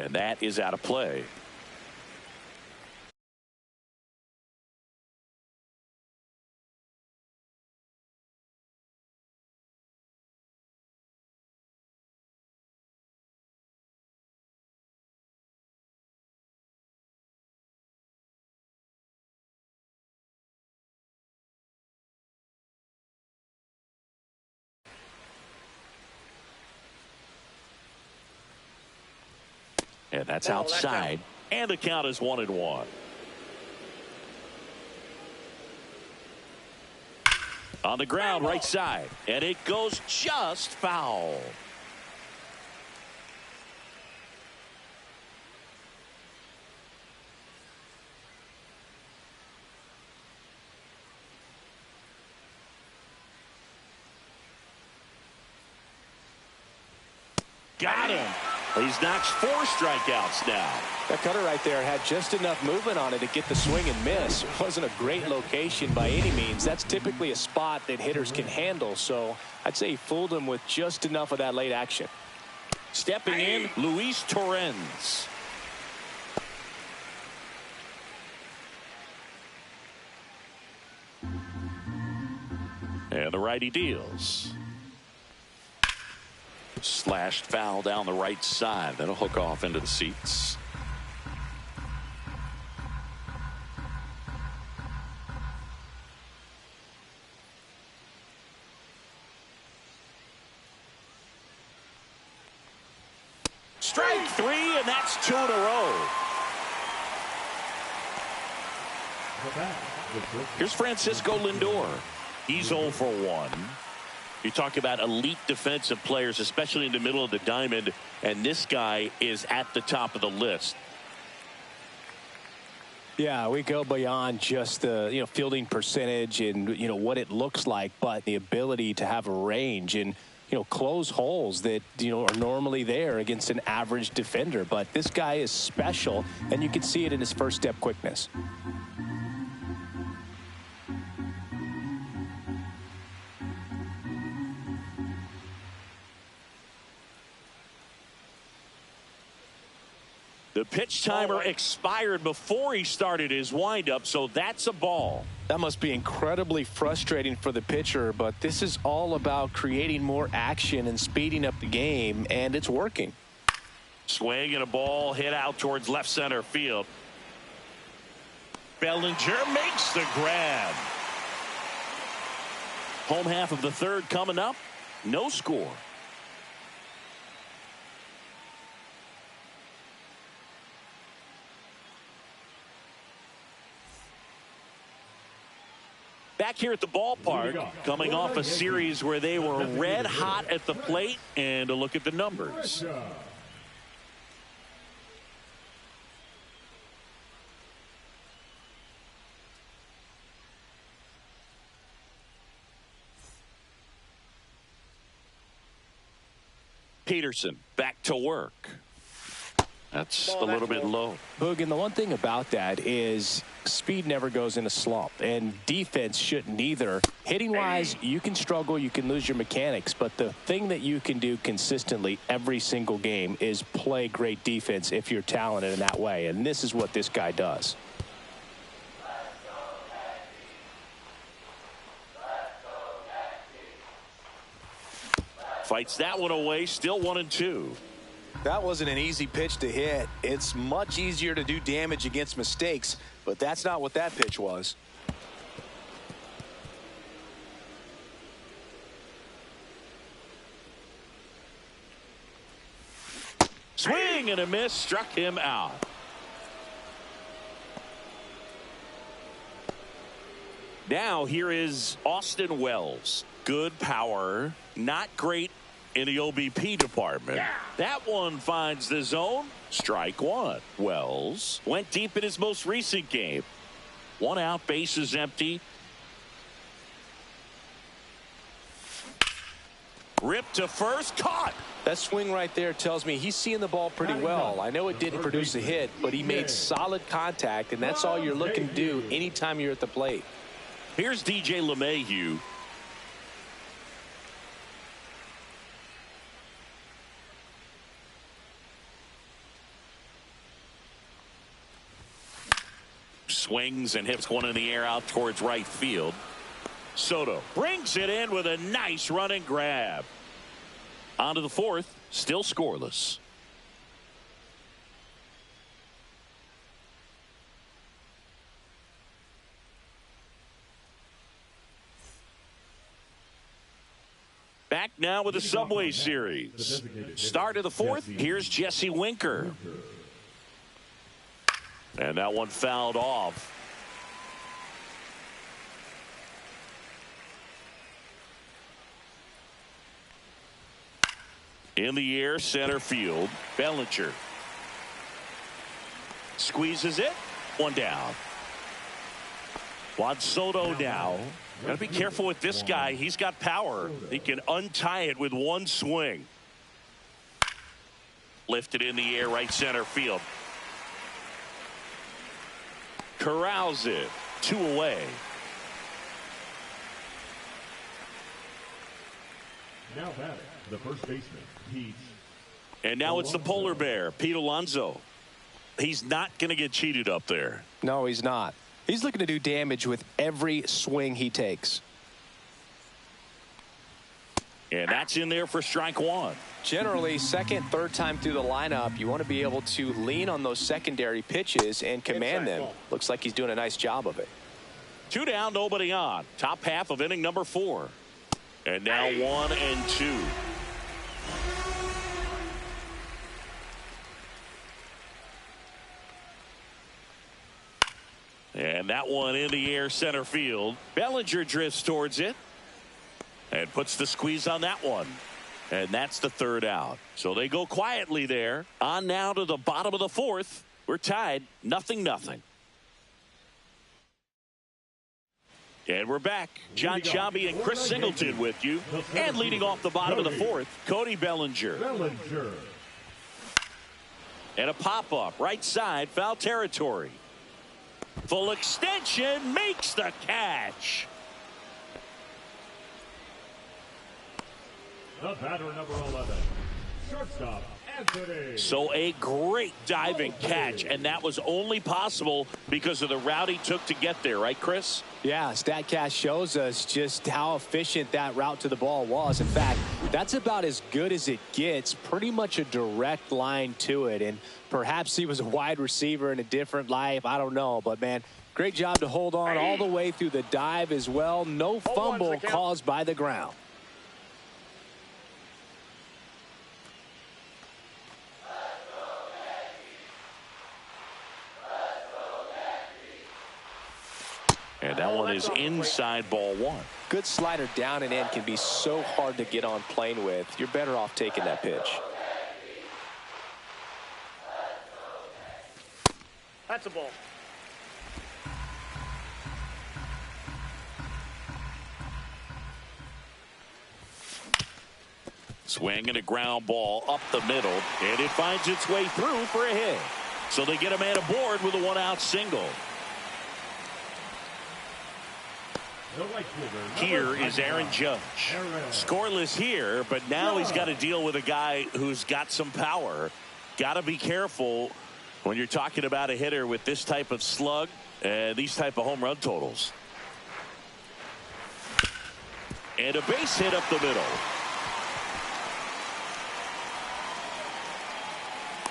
And that is out of play. And that's outside. And the count is 1-1. On the ground, right side. And it goes just foul. Got him. He's knocked 4 strikeouts now. That cutter right there had just enough movement on it to get the swing and miss. It wasn't a great location by any means. That's typically a spot that hitters can handle. So I'd say he fooled him with just enough of that late action. Stepping in, Luis Torrens. And the righty deals. Slashed foul down the right side. That'll hook off into the seats. Strike 3, and that's 2 in a row. Here's Francisco Lindor. He's 0 for 1. You talk about elite defensive players, especially in the middle of the diamond, and this guy is at the top of the list. Yeah, we go beyond just the fielding percentage and what it looks like, but the ability to have a range and close holes that are normally there against an average defender. But this guy is special, and you can see it in his first step quickness. The pitch timer expired before he started his windup, so that's a ball. That must be incredibly frustrating for the pitcher, but this is all about creating more action and speeding up the game, and it's working. Swing and a ball hit out towards left center field. Bellinger makes the grab. Home half of the third coming up. No score. Back here at the ballpark, coming off a series where they were red hot at the plate, and a look at the numbers. Peterson back to work. That's a little bit low. Boog, and the one thing about that is speed never goes in a slump, and defense shouldn't either. Hitting-wise, you can struggle, you can lose your mechanics, but the thing that you can do consistently every single game is play great defense if you're talented in that way, and this is what this guy does. Fights that one away, still 1-2. That wasn't an easy pitch to hit. It's much easier to do damage against mistakes, but that's not what that pitch was. Swing and a miss, struck him out. Now here is Austin Wells. Good power, not great in the OBP department. Yeah. That one finds the zone. Strike 1. Wells went deep in his most recent game. 1 out, bases empty. Ripped to first, caught. That swing right there tells me he's seeing the ball pretty well. I know it didn't produce a hit, but he made solid contact, and that's all you're looking to do anytime you're at the plate. Here's DJ LeMahieu. Swings and hits one in the air out towards right field. Soto brings it in with a nice running grab. On to the fourth, still scoreless. Back now with the Subway Series. Start of the fourth. Here's Jesse Winker. And that one fouled off. In the air, center field. Bellinger squeezes it. One down. Juan Soto now. Got to be careful with this guy. He's got power. He can untie it with one swing. Lifted in the air, right center field. Corrals it. 2 away. Now batting, the first baseman, Pete. And now it's the polar bear, Pete Alonso. He's not going to get cheated up there. No, he's not. He's looking to do damage with every swing he takes. And that's in there for strike one. Generally, second, third time through the lineup, you want to be able to lean on those secondary pitches and command them. Looks like he's doing a nice job of it. 2 down, nobody on. Top half of inning number 4. And now 1 and 2. And that one in the air, center field. Bellinger drifts towards it and puts the squeeze on that one. And that's the 3rd out. So they go quietly there. On now to the bottom of the 4th. We're tied 0-0. And we're back. John Sciambi and Chris Singleton with you. And leading off the bottom of the 4th, Cody Bellinger. And a pop-up, right side, foul territory. Full extension, makes the catch. The batter, number 11, shortstop, Anthony. So a great diving catch, and that was only possible because of the route he took to get there, right, Chris? Yeah, StatCast shows us just how efficient that route to the ball was. In fact, that's about as good as it gets, pretty much a direct line to it. And perhaps he was a wide receiver in a different life. I don't know. But, man, great job to hold on all the way through the dive as well. No fumble caused by the ground. And that one is inside, ball 1. Good slider down and in can be so hard to get on plane with. You're better off taking that pitch. That's a ball. Swinging a ground ball up the middle, and it finds its way through for a hit. So they get a man aboard with a 1-out single. Here is Aaron Judge. Scoreless here, but now he's got to deal with a guy who's got some power. Got to be careful when you're talking about a hitter with this type of slug and these type of home run totals. And a base hit up the middle.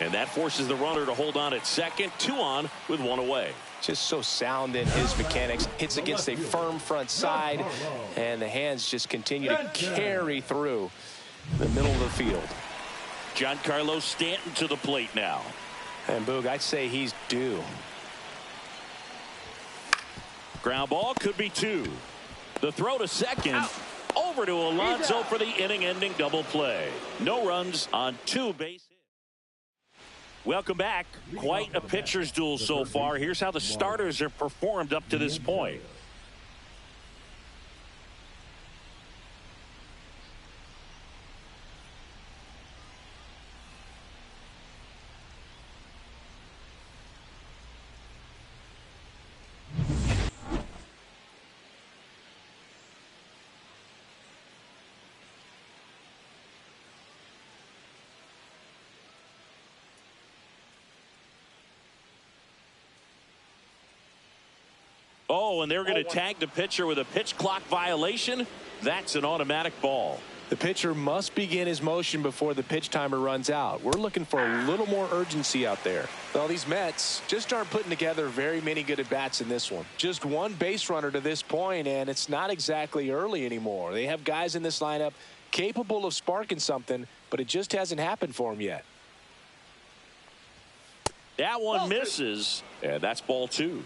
And that forces the runner to hold on at second. 2 on with 1 away. Just so sound in his mechanics. Hits against a firm front side, and the hands just continue to carry through the middle of the field. Giancarlo Stanton to the plate now. And Boog, I'd say he's due. Ground ball could be 2. The throw to second. Over to Alonso for the inning-ending double play. No runs on 2 base hits. Welcome back. Quite a pitcher's duel so far. Here's how the starters have performed up to this point. Oh, and they're going to tag the pitcher with a pitch clock violation. That's an automatic ball. The pitcher must begin his motion before the pitch timer runs out. We're looking for a little more urgency out there. Well, these Mets just aren't putting together very many good at-bats in this one. Just one base runner to this point, and it's not exactly early anymore. They have guys in this lineup capable of sparking something, but it just hasn't happened for them yet. That one misses, and that's ball 2.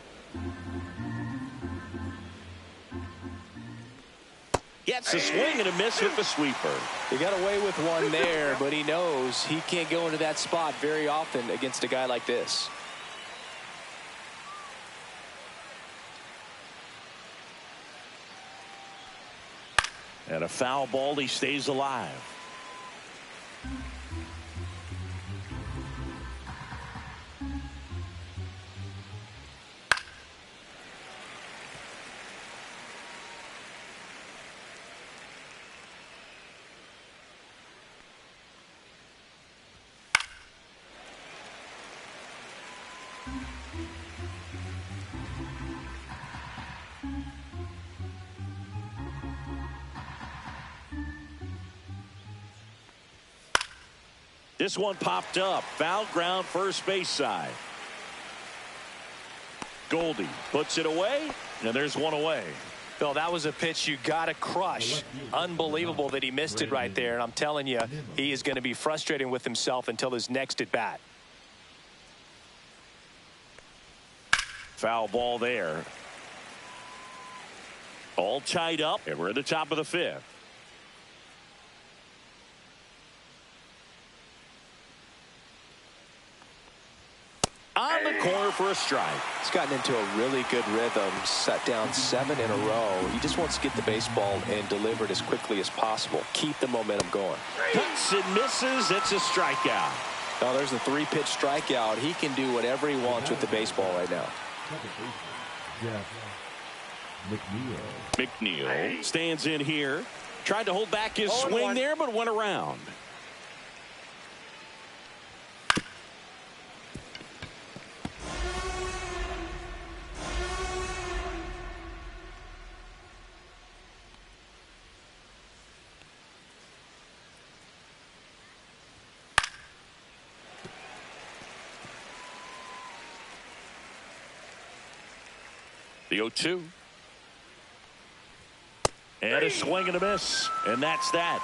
Gets a swing and a miss with the sweeper. He got away with one there, but he knows he can't go into that spot very often against a guy like this. And a foul ball, he stays alive. This one popped up. Foul ground, first base side. Goldie puts it away, and there's one away. Phil, that was a pitch you got to crush. Unbelievable that he missed it right there. And I'm telling you, he is going to be frustrated with himself until his next at bat. Foul ball there. All tied up, and we're at the top of the 5th. On the corner for a strike. He's gotten into a really good rhythm, set down 7 in a row. He just wants to get the baseball and deliver it as quickly as possible. Keep the momentum going. Cuts and misses. It's a strikeout. Now there's a 3-pitch strikeout. He can do whatever he wants with the baseball right now. McNeil stands in here. Tried to hold back his swing there, but went around. The 0-2. And a swing and a miss. And that's that.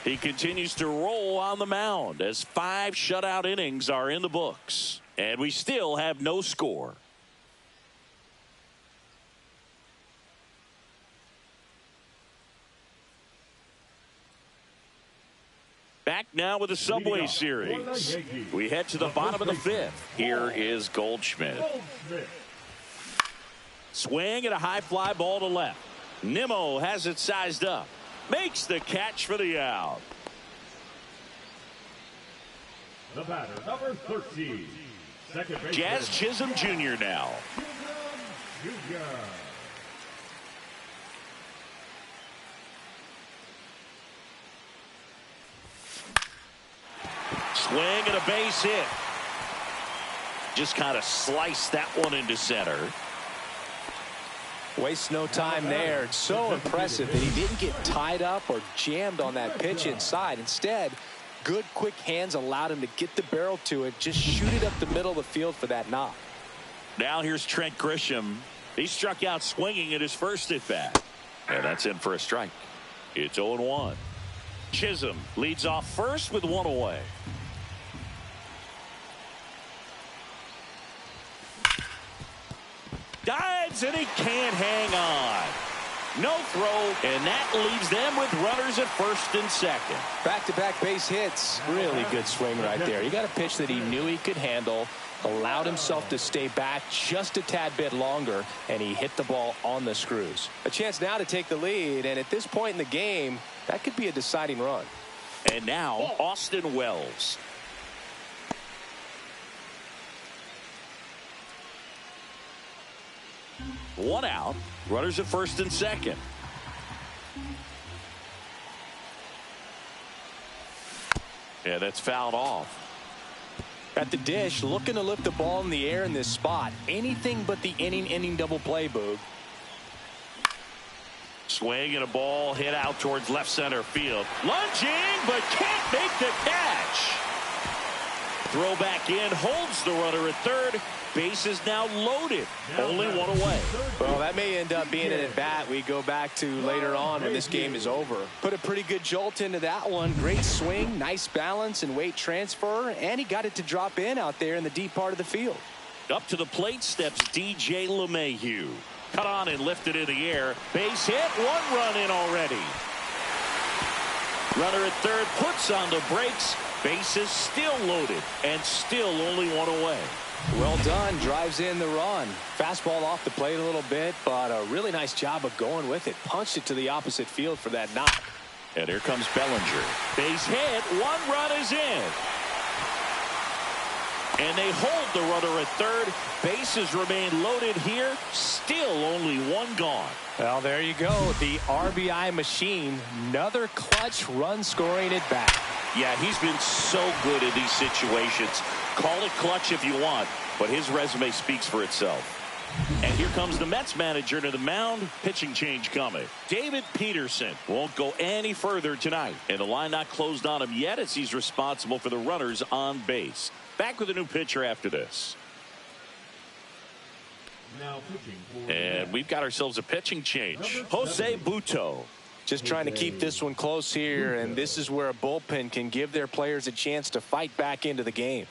He continues to roll on the mound as 5 shutout innings are in the books. And we still have no score. Back now with the Subway Series. We head to the bottom of the 5th. Here is Goldschmidt. Swing and a high fly ball to left. Nimmo has it sized up. Makes the catch for the out. The batter, number 13. Second baseman, Jazz Chisholm Jr. now. Jr. Swing and a base hit. Just kind of sliced that one into center. Wastes no time there. It's so impressive that he didn't get tied up or jammed on that pitch inside. Instead, good quick hands allowed him to get the barrel to it, just shoot it up the middle of the field for that knock. Now here's Trent Grisham. He struck out swinging at his first at bat. And that's in for a strike. It's 0-1. Chisholm leads off first with 1 away. Dives, and he can't hang on. No throw, and that leaves them with runners at first and second. Back-to-back base hits. Really good swing right there. He got a pitch that he knew he could handle, allowed himself to stay back just a tad bit longer, and he hit the ball on the screws. A chance now to take the lead, and at this point in the game, that could be a deciding run. And now Austin Wells. One out. Runners at first and second. Yeah, that's fouled off. At the dish, looking to lift the ball in the air in this spot. Anything but the inning double play, Boog. Swing and a ball hit out towards left center field. Lunging, but can't make the catch. Throw back in, holds the runner at third. Base is now loaded. Only one away. Well, that may end up being an at-bat we go back to later on when this game is over. Put a pretty good jolt into that one. Great swing, nice balance and weight transfer, and he got it to drop in out there in the deep part of the field. Up to the plate steps DJ LeMahieu. Cut on and lifted in the air. Base hit, one run in already. Runner at third puts on the brakes. Base is still loaded and still only one away. Well done. Drives in the run. Fastball off the plate a little bit, but a really nice job of going with it. Punched it to the opposite field for that knock. And here comes Bellinger. Base hit. One run is in. And they hold the runner at third. Bases remain loaded here. Still only one gone. Well, there you go. The RBI machine. Another clutch run scoring at bat. Yeah, he's been so good in these situations. Call it clutch if you want, but his resume speaks for itself. And here comes the Mets manager to the mound. Pitching change coming. David Peterson won't go any further tonight. And the line not closed on him yet as he's responsible for the runners on base. Back with a new pitcher after this. Now pitching for And we've got ourselves a pitching change. Jose Butto. Just trying to keep this one close here, and this is where a bullpen can give their players a chance to fight back into the game.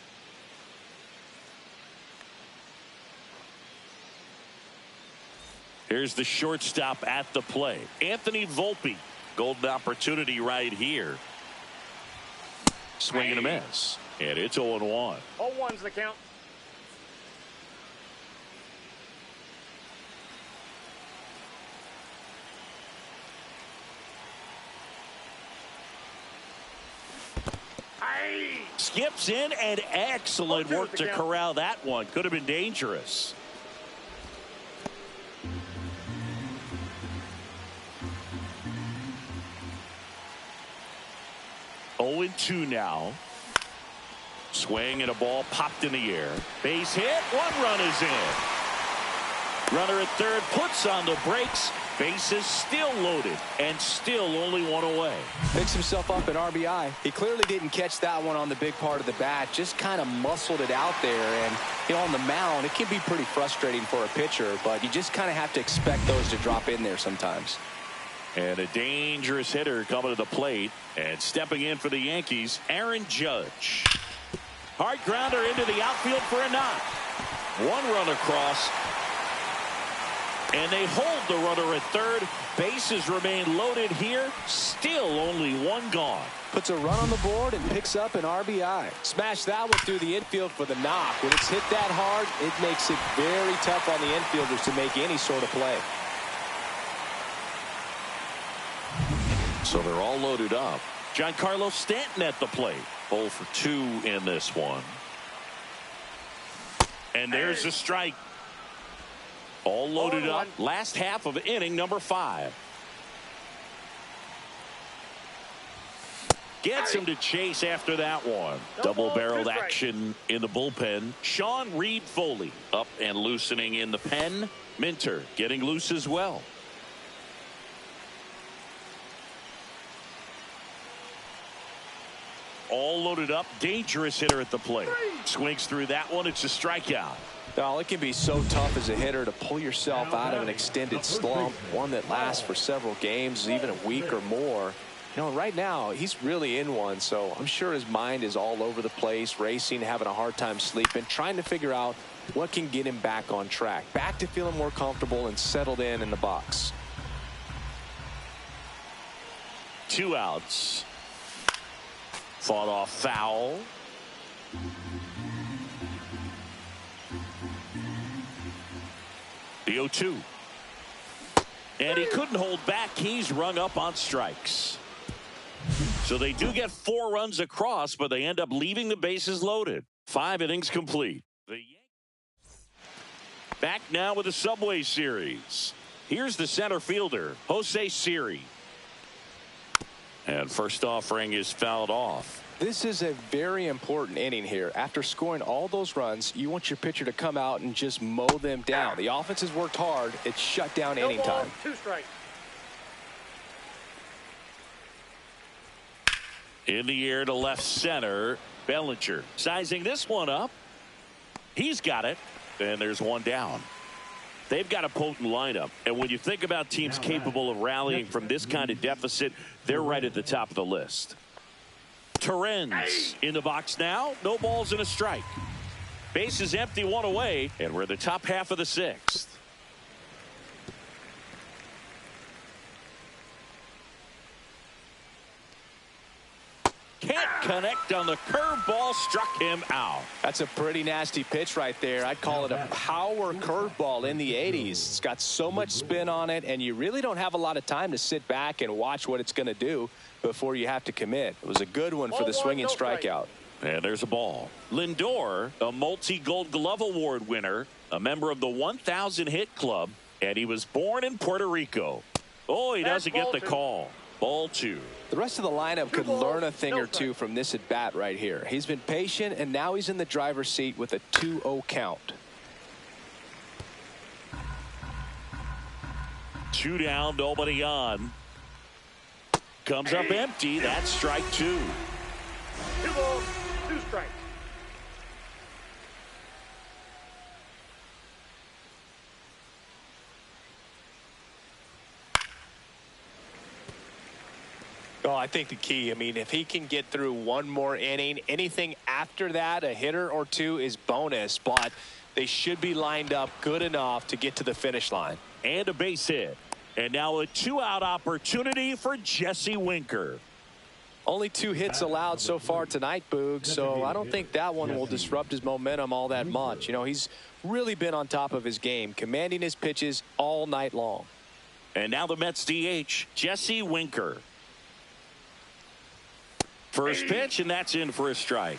Here's the shortstop at the plate. Anthony Volpe. Golden opportunity right here. Swing and a miss. And it's 0-1. 0-1's the count. Skips in and excellent work to corral that one. Could have been dangerous. Oh and 2 now. Swing and a ball popped in the air. Base hit. One run is in. Runner at third puts on the brakes. Bases still loaded and still only one away. Picks himself up at RBI. He clearly didn't catch that one on the big part of the bat. Just kind of muscled it out there. And you know, on the mound, it can be pretty frustrating for a pitcher, but you just kind of have to expect those to drop in there sometimes. And a dangerous hitter coming to the plate. And stepping in for the Yankees, Aaron Judge. Hard grounder into the outfield for a knock. One run across. And they hold the runner at third. Bases remain loaded here. Still only one gone. Puts a run on the board and picks up an RBI. Smash that one through the infield for the knock. When it's hit that hard, it makes it very tough on the infielders to make any sort of play. So they're all loaded up. Giancarlo Stanton at the plate. 0 for 2 in this one. And there's a strike. All loaded up. Last half of inning number 5. Gets him to chase after that one. Double-barreled action in the bullpen. Sean Reed Foley up and loosening in the pen. Minter getting loose as well. All loaded up. Dangerous hitter at the plate. Swings through that one. It's a strikeout. Well, it can be so tough as a hitter to pull yourself out of an extended slump, one that lasts for several games, even a week or more. You know, right now, he's really in one, so I'm sure his mind is all over the place, racing, having a hard time sleeping, trying to figure out what can get him back on track, back to feeling more comfortable and settled in the box. 2 outs. Fought off foul. The 0-2. And he couldn't hold back. He's rung up on strikes. So they do get 4 runs across, but they end up leaving the bases loaded. 5 innings complete. Back now with the Subway Series. Here's the center fielder, Jose Siri. And first offering is fouled off. This is a very important inning here. After scoring all those runs, you want your pitcher to come out and just mow them down. The offense has worked hard. It's shut down inning time. 2 strikes. In the air to left center, Bellinger sizing this one up. He's got it, and there's one down. They've got a potent lineup, and when you think about teams capable of rallying from this kind of deficit, they're right at the top of the list. Torrens in the box now. No balls and a strike. Base is empty, 1 away, and we're in the top half of the 6th. Can't connect on the curveball, struck him out. That's a pretty nasty pitch right there. I'd call it a power curveball in the 80s. It's got so much spin on it, and you really don't have a lot of time to sit back and watch what it's going to do before you have to commit. It was a good one for the swinging strikeout. And there's a ball. Lindor, a multi-Gold Glove Award winner, a member of the 1,000 hit club, and he was born in Puerto Rico. Oh, he doesn't get the call. Ball 2. The rest of the lineup could learn a thing or two from this at bat right here. He's been patient, and now he's in the driver's seat with a 2-0 count. 2 down, nobody on. Comes up empty. That's strike 2. 2 balls, 2 strikes. Oh, I think the key, I mean, if he can get through one more inning, anything after that, a hitter or two is bonus, but they should be lined up good enough to get to the finish line. And a base hit. And now a 2-out opportunity for Jesse Winker. Only 2 hits allowed so far tonight, Boog, so I don't think that one will disrupt his momentum all that much. You know, he's really been on top of his game, commanding his pitches all night long. And now the Mets DH, Jesse Winker. First pitch, and that's in for a strike.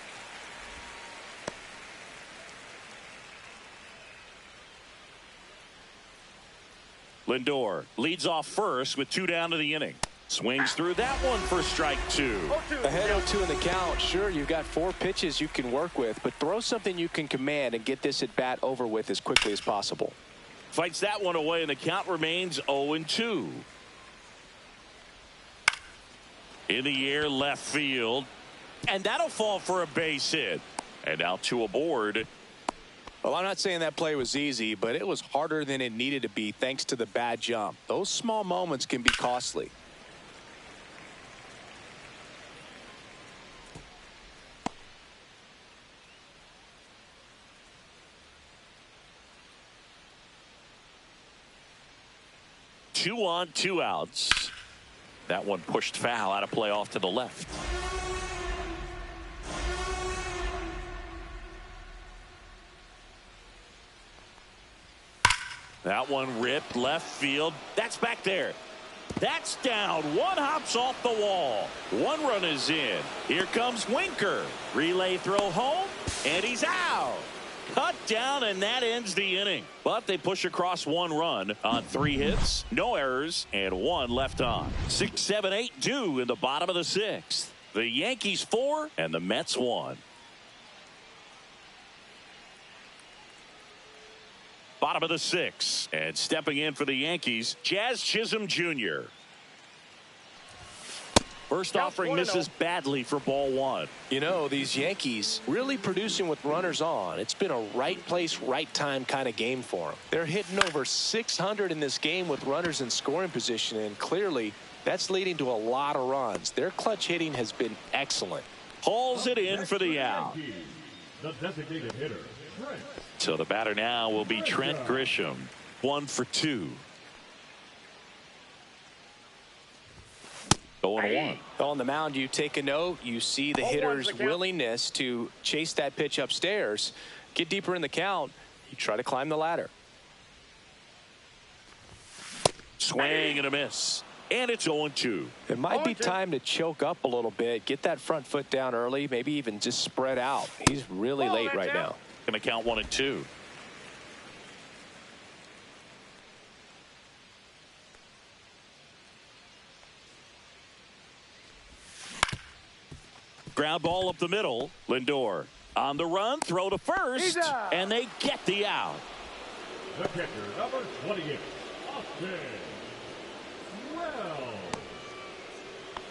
Lindor leads off first with 2 down to the inning. Swings through that one for strike 2. Ahead 0-2 in the count. Sure, you've got 4 pitches you can work with, but throw something you can command and get this at bat over with as quickly as possible. Fights that one away, and the count remains 0-2. In the air, left field. And that'll fall for a base hit. And now 2 aboard. Well, I'm not saying that play was easy, but it was harder than it needed to be thanks to the bad jump. Those small moments can be costly. Two on, 2 outs. That one pushed foul, out of play off to the left. That one ripped left field. That's back there. That's down. One hops off the wall. 1 run is in. Here comes Winker. Relay throw home, and he's out. Cut down, and that ends the inning. But they push across 1 run on 3 hits, no errors, and 1 left on. 6, 7, 8 due in the bottom of the 6th. The Yankees 4 and the Mets 1. Bottom of the 6th, and stepping in for the Yankees, Jazz Chisholm Jr. First offering misses badly for ball 1. You know, these Yankees really producing with runners on. It's been a right place, right time kind of game for them. They're hitting over 600 in this game with runners in scoring position, and clearly that's leading to a lot of runs. Their clutch hitting has been excellent. Hauls it in for the out. The designated hitter, Trent. So the batter now will be Trent Grisham. 1 for 2. 0-1. On the mound, you take a note. You see the hitter's willingness to chase that pitch upstairs, get deeper in the count. You try to climb the ladder. Swing and a miss. And it's 0-2. It might be time to choke up a little bit, get that front foot down early, maybe even just spread out. He's really late right now. Going to count 1 and 2. Ground ball up the middle. Lindor on the run, throw to first, and they get the out. The catcher, number 28, Austin Wells.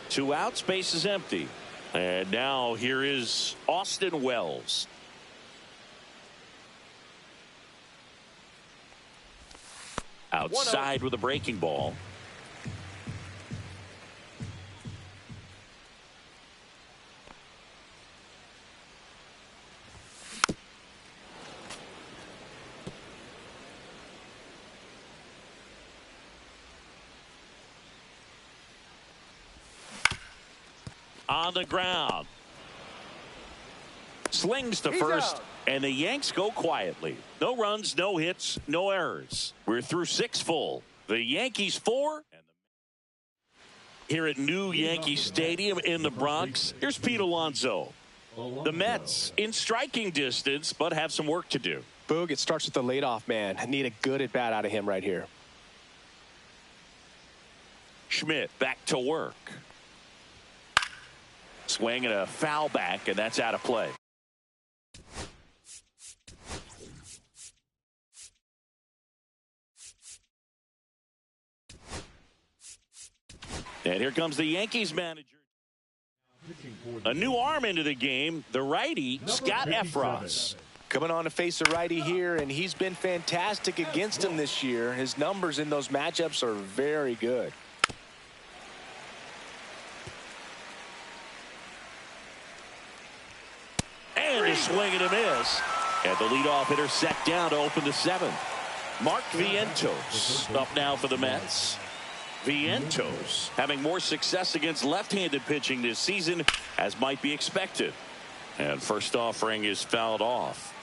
2 outs, base is empty. And now here is Austin Wells. Outside with a breaking ball. On the ground. Slings to first, and the Yanks go quietly. No runs, no hits, no errors. We're through 6 full. The Yankees 4. Here at New Yankee Stadium in the Bronx, here's Pete Alonso. The Mets in striking distance, but have some work to do. Boog, it starts with the leadoff man. I need a good at bat out of him right here. Schmidt back to work. Swing and a foul back, and that's out of play. And here comes the Yankees manager. A new arm into the game, the righty, Scott Effross. Coming on to face a righty here, and he's been fantastic against him this year. His numbers in those matchups are very good. And a swing and a miss. And the leadoff hitter set down to open the 7th. Mark Vientos up now for the Mets. Vientos having more success against left-handed pitching this season, as might be expected. And first offering is fouled off.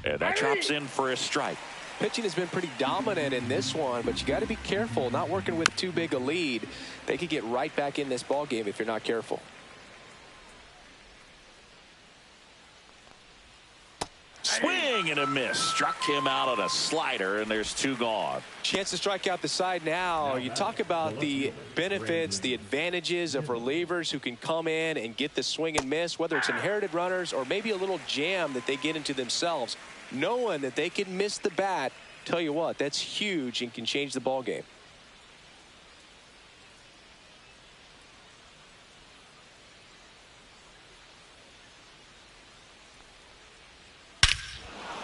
And that drops in for a strike. Pitching has been pretty dominant in this one, but you got to be careful. Not working with too big a lead. They could get right back in this ball game if you're not careful. Swing and a miss. Struck him out on a slider, and there's 2 gone. Chance to strike out the side now. You talk about the benefits, the advantages of relievers who can come in and get the swing and miss, whether it's inherited runners or maybe a little jam that they get into themselves. Knowing that they can miss the bat, tell you what, that's huge and can change the ball game.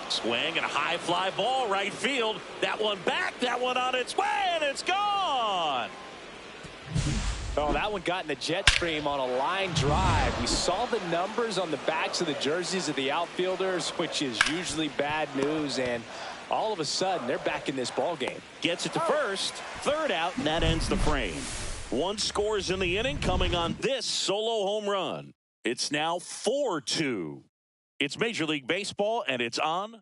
Swing and a high fly ball right field. That one back, that one on its way, and it's gone. Oh, that one got in the jet stream on a line drive. We saw the numbers on the backs of the jerseys of the outfielders, which is usually bad news, and all of a sudden they're back in this ball game. Gets it to first, 3rd out, and that ends the frame. 1 scores in the inning, coming on this solo home run. It's now 4-2. It's Major League Baseball, and it's on.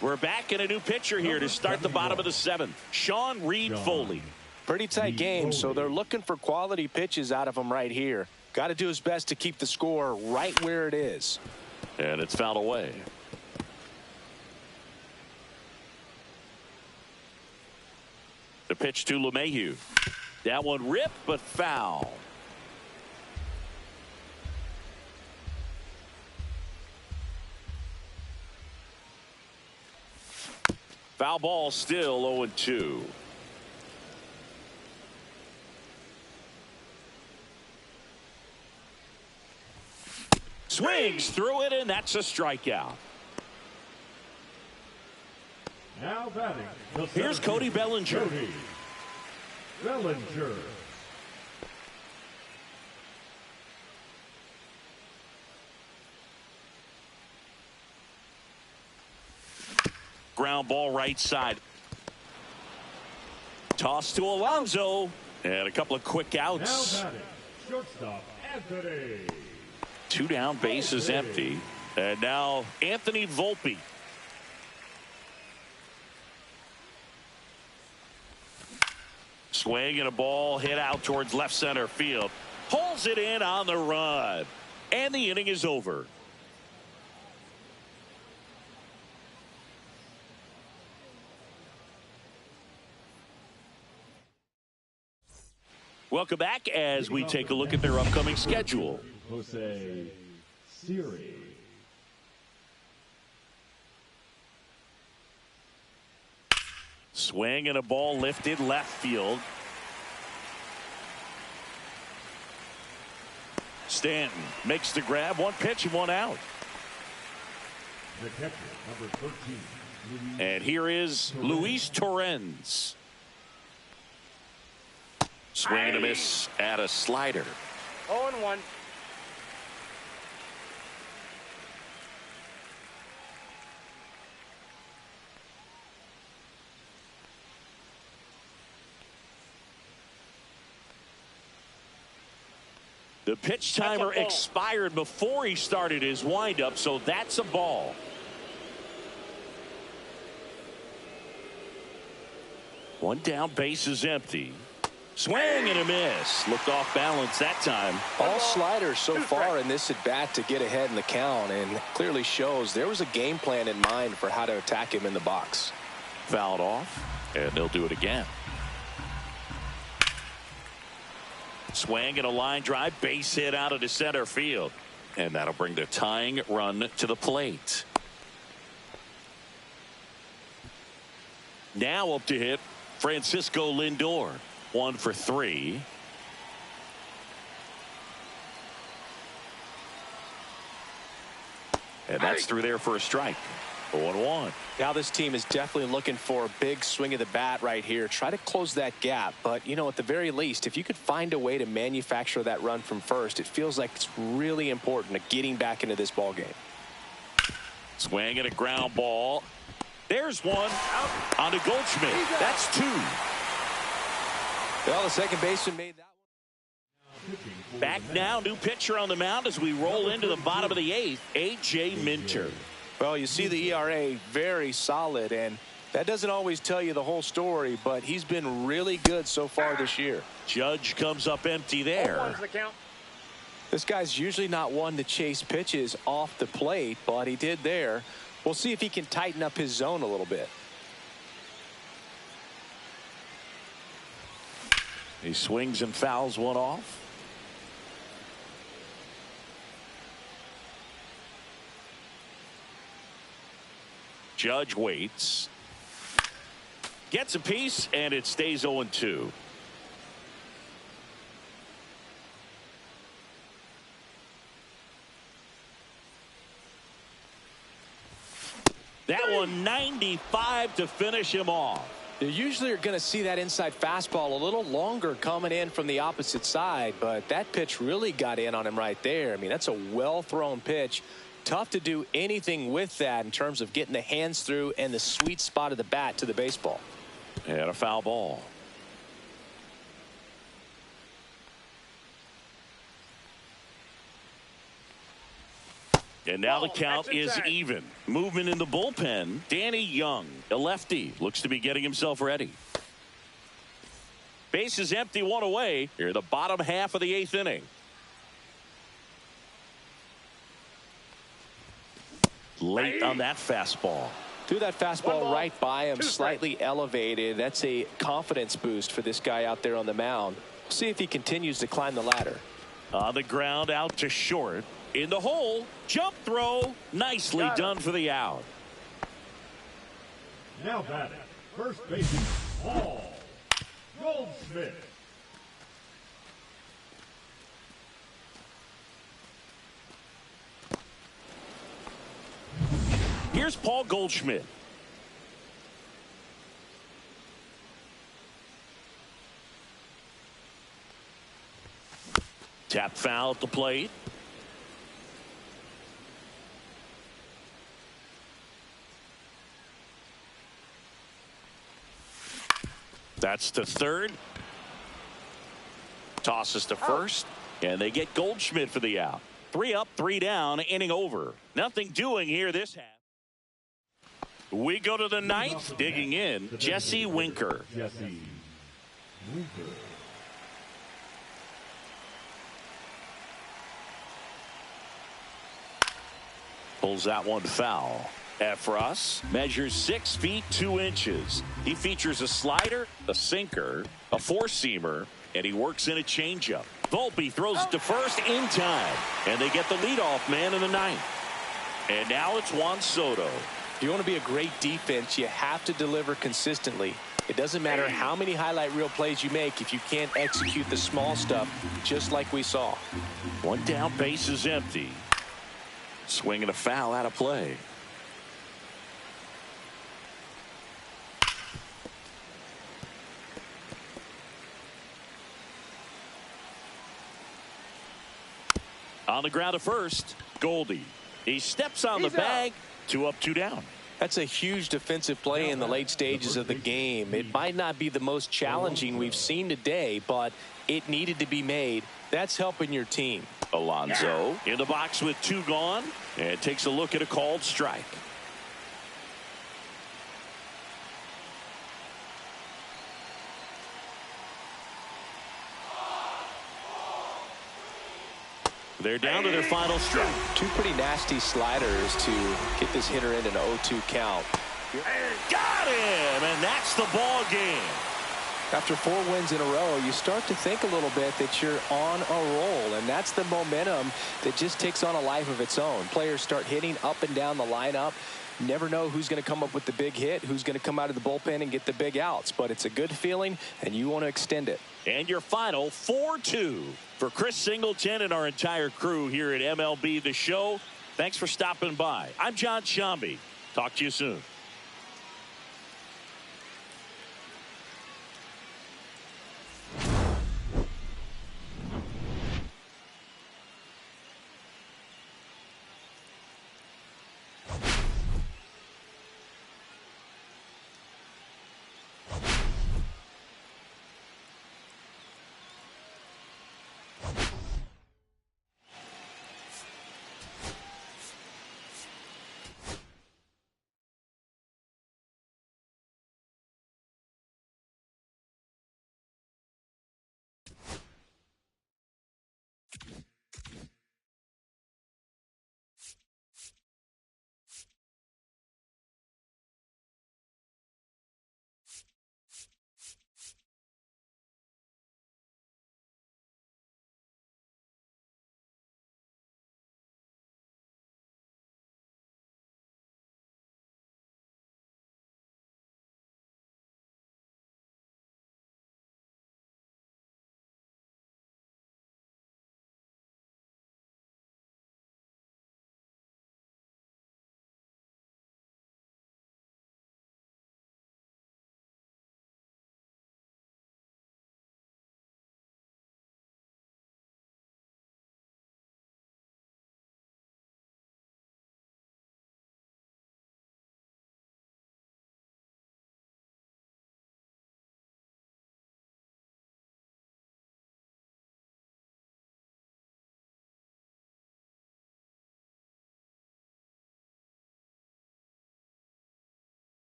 We're back in a new pitcher here to start the bottom of the 7th. Sean Reed Foley. Pretty tight game, so they're looking for quality pitches out of him right here. Got to do his best to keep the score right where it is. And it's fouled away. The pitch to LeMahieu. That one ripped, but foul. Foul ball, still 0-2. Swings through it, and that's a strikeout. Now batting. Here's Cody Bellinger. Cody Bellinger. Ground ball right side. Toss to Alonso. And a couple of quick outs. Now batting. Shortstop Anthony. 2 down, base is empty. And now Anthony Volpe. Swing and a ball hit out towards left center field. Pulls it in on the run. And the inning is over. Welcome back as we take a look at their upcoming schedule. Jose Siri. Swing and a ball lifted left field. Stanton makes the grab. One pitch and one out. The catcher, number 13. And here is Luis Torrens. Swing and a miss at a slider. 0-1. The pitch timer expired before he started his windup, so that's a ball. One down, base is empty. Swing and a miss. Looked off balance that time. All sliders so far in this at bat to get ahead in the count, and clearly shows there was a game plan in mind for how to attack him in the box. Fouled off, and they'll do it again. Swing and a line drive, base hit out of the center field. And that'll bring the tying run to the plate. Now up to hit Francisco Lindor. 1 for 3. And that's through there for a strike. 0-1. Now this team is definitely looking for a big swing of the bat right here. Try to close that gap. But, you know, at the very least, if you could find a way to manufacture that run from first, it feels like it's really important to getting back into this ball game. Swing and a ground ball. There's one on to Goldschmidt. That's 2. Well, the second baseman made that Pitching Back now, new pitcher on the mound as we roll into the bottom of the 8th, A.J. Minter. Well, you see the ERA very solid, and that doesn't always tell you the whole story, but he's been really good so far this year. Judge comes up empty there. 0-1's the count. This guy's usually not one to chase pitches off the plate, but he did there. We'll see if he can tighten up his zone a little bit. He swings and fouls one off. Judge waits. Gets a piece, and it stays 0-2. That one 95 to finish him off. You usually are going to see that inside fastball a little longer coming in from the opposite side, but that pitch really got in on him right there. I mean, that's a well-thrown pitch. Tough to do anything with that in terms of getting the hands through and the sweet spot of the bat to the baseball. And a foul ball. And now the count is even. Movement in the bullpen. Danny Young, a lefty, looks to be getting himself ready. Base is empty, one away. Here in the bottom half of the 8th inning. Late on that fastball. Threw that fastball right by him, slightly elevated. That's a confidence boost for this guy out there on the mound. See if he continues to climb the ladder. On the ground, out to short. In the hole, jump throw, nicely done for the out. now batting, first baseman Paul Goldschmidt. Here's Paul Goldschmidt. Tap foul at the plate. That's to third. Tosses to first. And they get Goldschmidt for the out. 3 up, 3 down, inning over. Nothing doing here this half. We go to the 9th. Digging in, Jesse Winker. Jesse Winker. Pulls that one foul. Efros measures 6 feet 2 inches. He features a slider, a sinker, a four-seamer, And he works in a changeup. Volpe throws it to first in time. And they get the leadoff man in the ninth. And now it's Juan Soto. If you want to be a great defense, you have to deliver consistently. It doesn't matter how many highlight reel plays you make if you can't execute the small stuff, just like we saw. One down, base is empty. Swinging a foul out of play. On the ground to first, Goldie. He steps on the bag. 2 up, 2 down. That's a huge defensive play in the late stages of the game. It might not be the most challenging we've seen today, but it needed to be made. That's helping your team. Alonso in the box with 2 gone and takes a look at a called strike. They're down to their final strike. 2 pretty nasty sliders to get this hitter in an 0-2 count. Got him, and that's the ball game. After 4 wins in a row, you start to think a little bit that you're on a roll, and that's the momentum that just takes on a life of its own. Players start hitting up and down the lineup. Never know who's going to come up with the big hit, who's going to come out of the bullpen and get the big outs, but it's a good feeling, and you want to extend it. And your final 4-2 for Chris Singleton and our entire crew here at MLB The Show. Thanks for stopping by. I'm John Sciambi. Talk to you soon.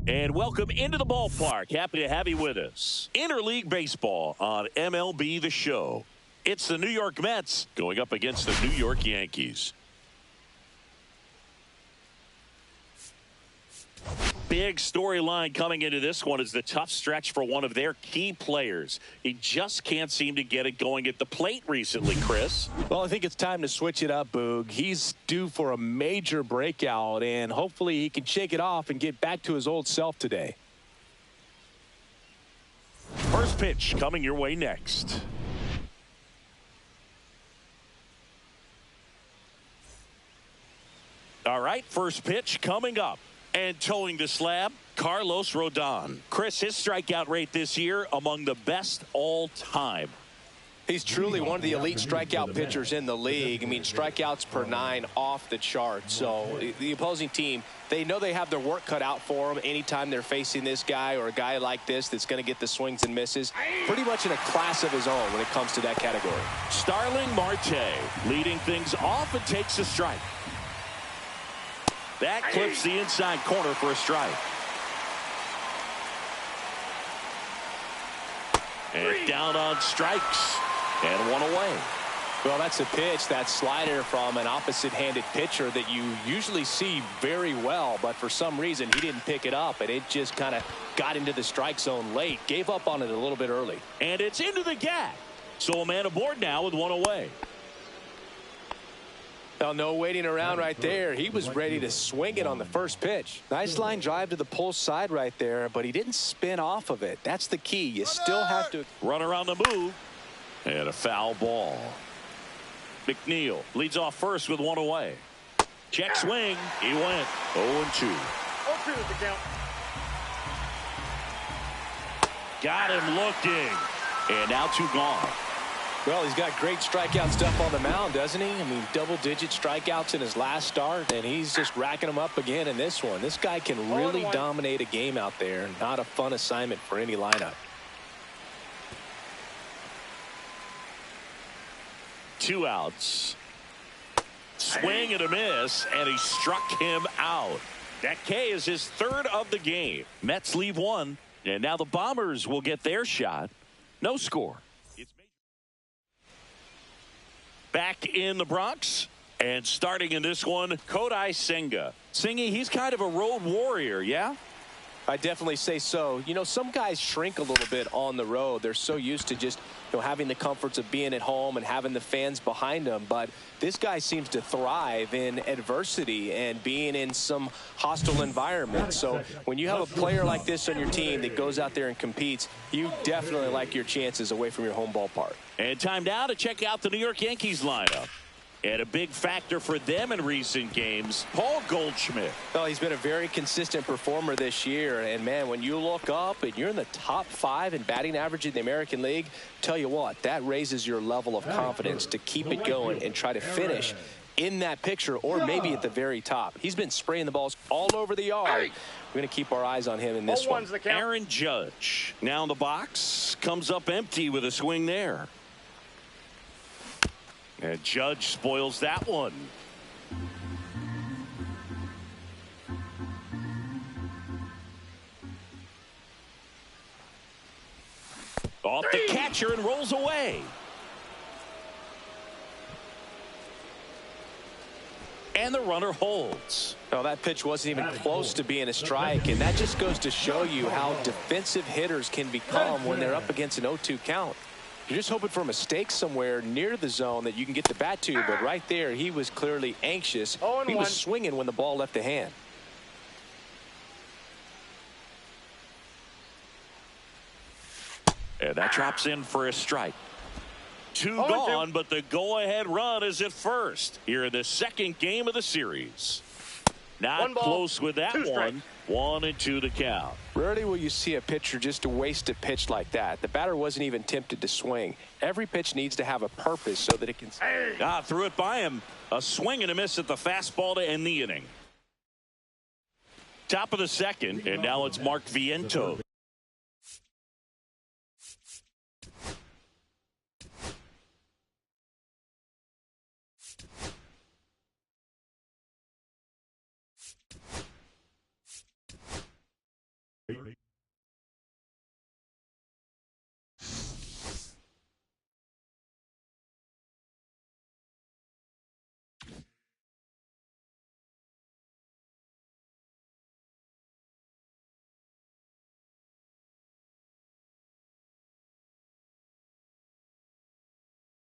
And welcome into the ballpark. Happy to have you with us. Interleague Baseball on MLB The Show. It's the New York Mets going up against the New York Yankees. Big storyline coming into this one is the tough stretch for one of their key players. He just can't seem to get it going at the plate recently, Chris. Well, I think it's time to switch it up, Boog. He's due for a major breakout, and hopefully he can shake it off and get back to his old self today. First pitch coming your way next. All right, first pitch coming up. And towing the slab, Carlos Rodon. Chris, his strikeout rate this year among the best all time. He's truly one of the elite strikeout pitchers in the league. I mean, strikeouts per 9 off the chart. So the opposing team, they know they have their work cut out for them anytime they're facing this guy or a guy like this that's going to get the swings and misses. Pretty much in a class of his own when it comes to that category. Starling Marte leading things off and takes a strike. That clips the inside corner for a strike. And down on strikes. And one away. Well, that's a pitch, that slider from an opposite-handed pitcher that you usually see very well, but for some reason he didn't pick it up, and it just kind of got into the strike zone late. Gave up on it a little bit early. And it's into the gap. So a man aboard now with one away. Well, no waiting around right there. He was ready to swing it on the first pitch. Nice line drive to the pull side right there, but he didn't spin off of it. That's the key. You still have to run around the move. And a foul ball. McNeil leads off first with one away. Check swing. He went 0-2. 0-2 is the count. Got him looking. And now 2 gone. Well, he's got great strikeout stuff on the mound, doesn't he? I mean, double-digit strikeouts in his last start, and he's just racking them up again in this one. This guy can really dominate a game out there. Not a fun assignment for any lineup. 2 outs. Swing and a miss, and he struck him out. That K is his 3rd of the game. Mets leave 1, and now the Bombers will get their shot. No score. Back in the Bronx, and starting in this one, Kodai Senga. Singy, he's kind of a road warrior, yeah? I definitely say so. You know, some guys shrink a little bit on the road. They're so used to just, having the comforts of being at home and having the fans behind them. But this guy seems to thrive in adversity and being in some hostile environment. So when you have a player like this on your team that goes out there and competes, you definitely like your chances away from your home ballpark. And time now to check out the New York Yankees lineup. And a big factor for them in recent games, Paul Goldschmidt. Well, he's been a very consistent performer this year. And, man, when you look up and you're in the top 5 in batting average in the American League, tell you what, that raises your level of confidence to keep it going and try to finish in that picture or maybe at the very top. He's been spraying the balls all over the yard. We're going to keep our eyes on him in this one. Aaron Judge now in the box, comes up empty with a swing there. And Judge spoils that one. Off the catcher and rolls away. And the runner holds. Well, that pitch wasn't even close to being a strike, and that just goes to show you how defensive hitters can become when they're up against an 0-2 count. You're just hoping for a mistake somewhere near the zone that you can get the bat to, but right there he was clearly anxious. He was swinging when the ball left the hand. And that drops in for a strike. 2 gone, but the go-ahead run is at first here in the second game of the series. Not close with that one. 1-2 the count. Rarely will you see a pitcher just waste a pitch like that. The batter wasn't even tempted to swing. Every pitch needs to have a purpose so that it can. Threw it by him. A swing and a miss at the fastball to end the inning. Top of the second, and now it's Mark Vientos.